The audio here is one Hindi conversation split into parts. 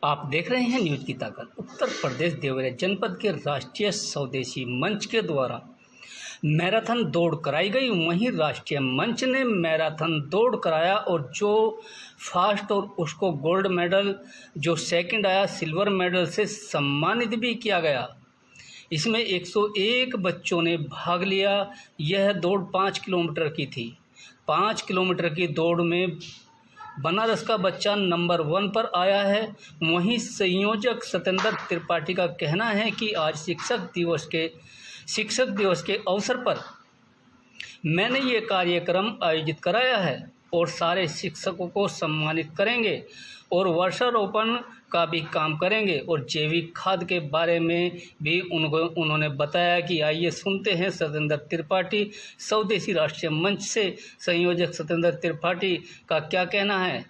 आप देख रहे हैं न्यूज की ताकत। उत्तर प्रदेश देवरिया जनपद के राष्ट्रीय स्वदेशी मंच के द्वारा मैराथन दौड़ कराई गई। वहीं राष्ट्रीय मंच ने मैराथन दौड़ कराया और जो फास्ट और उसको गोल्ड मेडल, जो सेकंड आया सिल्वर मेडल से सम्मानित भी किया गया। इसमें 101 बच्चों ने भाग लिया। यह दौड़ 5 किलोमीटर की थी। 5 किलोमीटर की दौड़ में बनारस का बच्चा नंबर 1 पर आया है। वहीं संयोजक सत्येंद्र त्रिपाठी का कहना है कि आज शिक्षक दिवस के अवसर पर मैंने ये कार्यक्रम आयोजित कराया है और सारे शिक्षकों को सम्मानित करेंगे और वृक्षारोपण का भी काम करेंगे और जैविक खाद के बारे में भी उन्होंने बताया कि आइए सुनते हैं सत्येंद्र त्रिपाठी, स्वदेशी राष्ट्रीय मंच से संयोजक सत्येंद्र त्रिपाठी का क्या कहना है।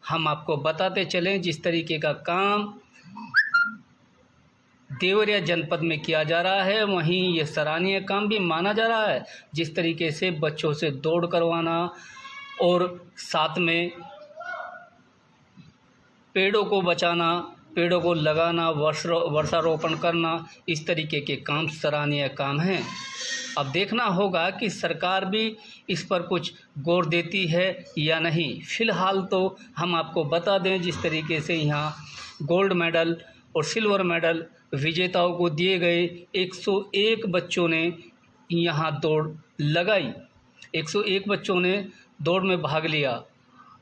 हम आपको बताते चलें जिस तरीके का काम देवरिया जनपद में किया जा रहा है, वहीं ये सराहनीय काम भी माना जा रहा है। जिस तरीके से बच्चों से दौड़ करवाना और साथ में पेड़ों को बचाना, पेड़ों को लगाना, वृक्षारोपण करना, इस तरीके के काम सराहनीय काम हैं। अब देखना होगा कि सरकार भी इस पर कुछ गौर देती है या नहीं। फिलहाल तो हम आपको बता दें जिस तरीके से यहाँ गोल्ड मेडल और सिल्वर मेडल विजेताओं को दिए गए। 101 बच्चों ने यहाँ दौड़ लगाई, 101 बच्चों ने दौड़ में भाग लिया।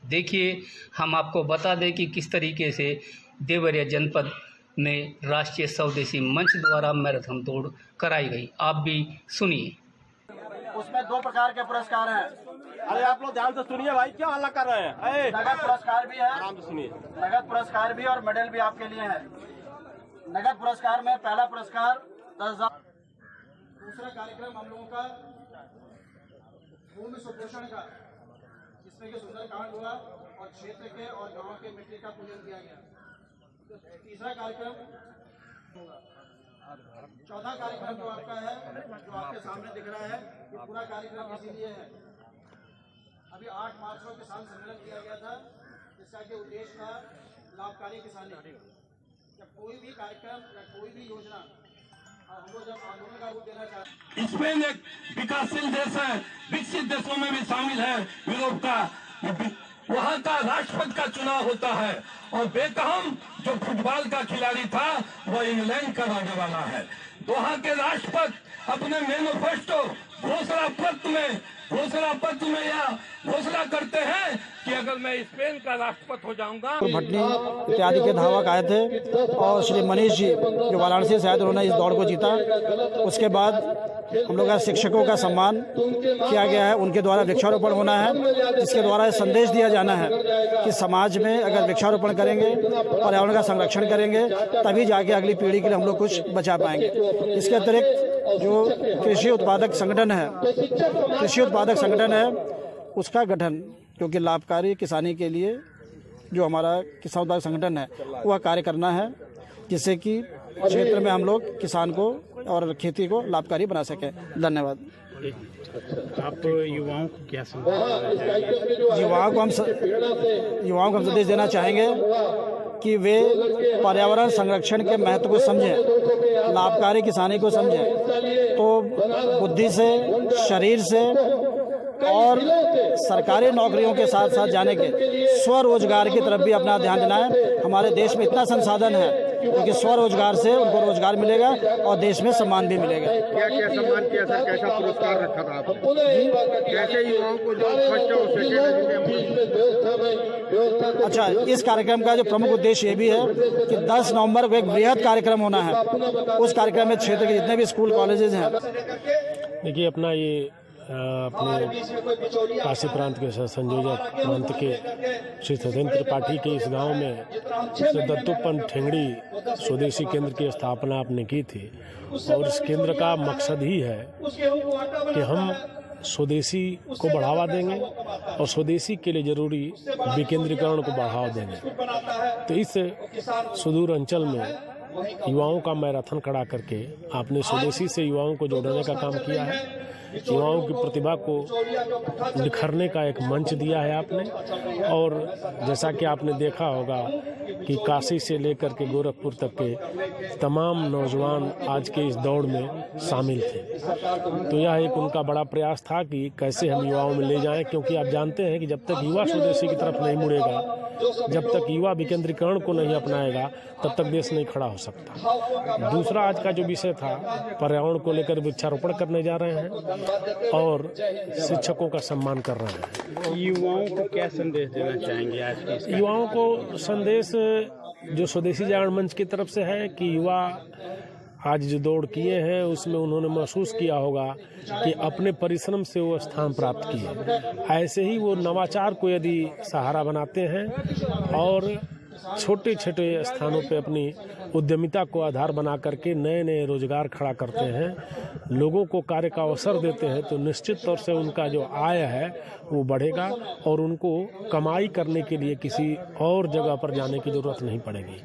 देखिए, हम आपको बता दें कि किस तरीके से देवरिया जनपद में राष्ट्रीय स्वदेशी मंच द्वारा मैराथन दौड़ कराई गई। आप भी सुनिए। उसमें 2 प्रकार के पुरस्कार हैं। अरे आप लोग ध्यान से सुनिए भाई, क्या हल्ला कर रहे हैं। नगद पुरस्कार भी है, आराम से सुनिए। नगद पुरस्कार भी और मेडल भी आपके लिए है। नगद पुरस्कार में पहला पुरस्कार 10,000। दूसरा कार्यक्रम हम लोगों का भूमि सुपोषण का, जिसमें कि सुंदरकांड हुआ और क्षेत्र के और गांव के मिट्टी का पूजन किया गया। तीसरा कार्यक्रम होगा। चौथा कार्यक्रम जो आपका है, जो आपके सामने दिख रहा है, ये पूरा कार्यक्रम इसीलिए है। अभी 8 मार्च को किसान सम्मेलन किया गया था, जिसका कि उद्देश्य था लाभकारी किसानी। जब कोई भी कार्यक्रम या कोई भी योजना हम लोग जब आंदोलन का रूप देना चाहते हैं। स्पेन एक विकासशील देश है, विकसित देशों में भी शामिल है यूरोप का। वहाँ का राष्ट्रपति का चुनाव होता है और बेकहम जो फुटबॉल का खिलाड़ी था वह इंग्लैंड का रहने वाला है। वहाँ के राष्ट्रपति अपने मैनिफेस्टो घोषणा पत्र में या घोषणा करते हैं कि अगर मैं स्पेन का राष्ट्रपति हो जाऊंगा। भटनी इत्यादि के धावक आए थे और श्री मनीष जी जो वाराणसी से आए थे, उन्होंने इस दौड़ को जीता। उसके बाद हम लोग का शिक्षकों का सम्मान किया गया है, उनके द्वारा वृक्षारोपण होना है, जिसके द्वारा संदेश दिया जाना है कि समाज में अगर वृक्षारोपण करेंगे, पर्यावरण का संरक्षण करेंगे, तभी जाके अगली पीढ़ी के लिए हम लोग कुछ बचा पाएंगे। इसके अतिरिक्त जो कृषि उत्पादक संगठन है उसका गठन, क्योंकि लाभकारी किसानी के लिए जो हमारा किसान उत्पादक संगठन है वह कार्य करना है, जिससे कि क्षेत्र में हम लोग किसान को और खेती को लाभकारी बना सकें। धन्यवाद। आप युवाओं को क्या युवाओं को हम संदेश देना चाहेंगे कि वे पर्यावरण संरक्षण के महत्व को समझें, लाभकारी किसानी को समझें, तो बुद्धि से, शरीर से और सरकारी नौकरियों के साथ साथ जाने के स्वरोजगार की तरफ भी अपना ध्यान देना है। हमारे देश में इतना संसाधन है क्योंकि स्वरोजगार से उनको रोजगार मिलेगा और देश में सम्मान भी मिलेगा। क्या क्या सम्मान किया सर, कैसा पुरस्कार रखा था आपने? कैसे युवाओं को जो अच्छा, इस कार्यक्रम का जो प्रमुख उद्देश्य ये भी है कि 10 नवंबर को एक बृहद कार्यक्रम होना है। उस कार्यक्रम में क्षेत्र के जितने भी स्कूल कॉलेजेस हैं। देखिए, अपना ये अपने काशी प्रांत के संयोजक प्रांत के श्री सत्येंद्र त्रिपाठी के इस गांव में श्री दत्तोपंत ठेंगड़ी स्वदेशी केंद्र की स्थापना आपने की थी और इस केंद्र का मकसद ही है कि हम स्वदेशी को बढ़ावा देंगे और स्वदेशी के लिए जरूरी विकेंद्रीकरण को बढ़ावा देंगे। तो इस सुदूर अंचल में युवाओं का मैराथन खड़ा करके आपने स्वदेशी से युवाओं को जोड़ने का काम किया है। युवाओं की प्रतिभा को निखरने का एक मंच दिया है आपने। और जैसा कि आपने देखा होगा कि काशी से लेकर के गोरखपुर तक के तमाम नौजवान आज के इस दौड़ में शामिल थे। तो यह एक उनका बड़ा प्रयास था कि कैसे हम युवाओं में ले जाएं, क्योंकि आप जानते हैं कि जब तक युवा स्वदेशी की तरफ नहीं मुड़ेगा, जब तक युवा विकेंद्रीकरण को नहीं अपनाएगा, तब तक देश नहीं खड़ा हो सकता। दूसरा आज का जो विषय था, पर्यावरण को लेकर वृक्षारोपण करने जा रहे हैं और शिक्षकों का सम्मान कर रहे हैं। युवाओं को क्या संदेश देना चाहेंगे आज के? युवाओं को संदेश जो स्वदेशी जागरण मंच की तरफ से है कि युवा आज जो दौड़ किए हैं उसमें उन्होंने महसूस किया होगा कि अपने परिश्रम से वो स्थान प्राप्त किए। ऐसे ही वो नवाचार को यदि सहारा बनाते हैं और छोटे छोटे स्थानों पे अपनी उद्यमिता को आधार बना करके नए नए रोजगार खड़ा करते हैं, लोगों को कार्य का अवसर देते हैं, तो निश्चित तौर से उनका जो आय है वो बढ़ेगा और उनको कमाई करने के लिए किसी और जगह पर जाने की जरूरत नहीं पड़ेगी।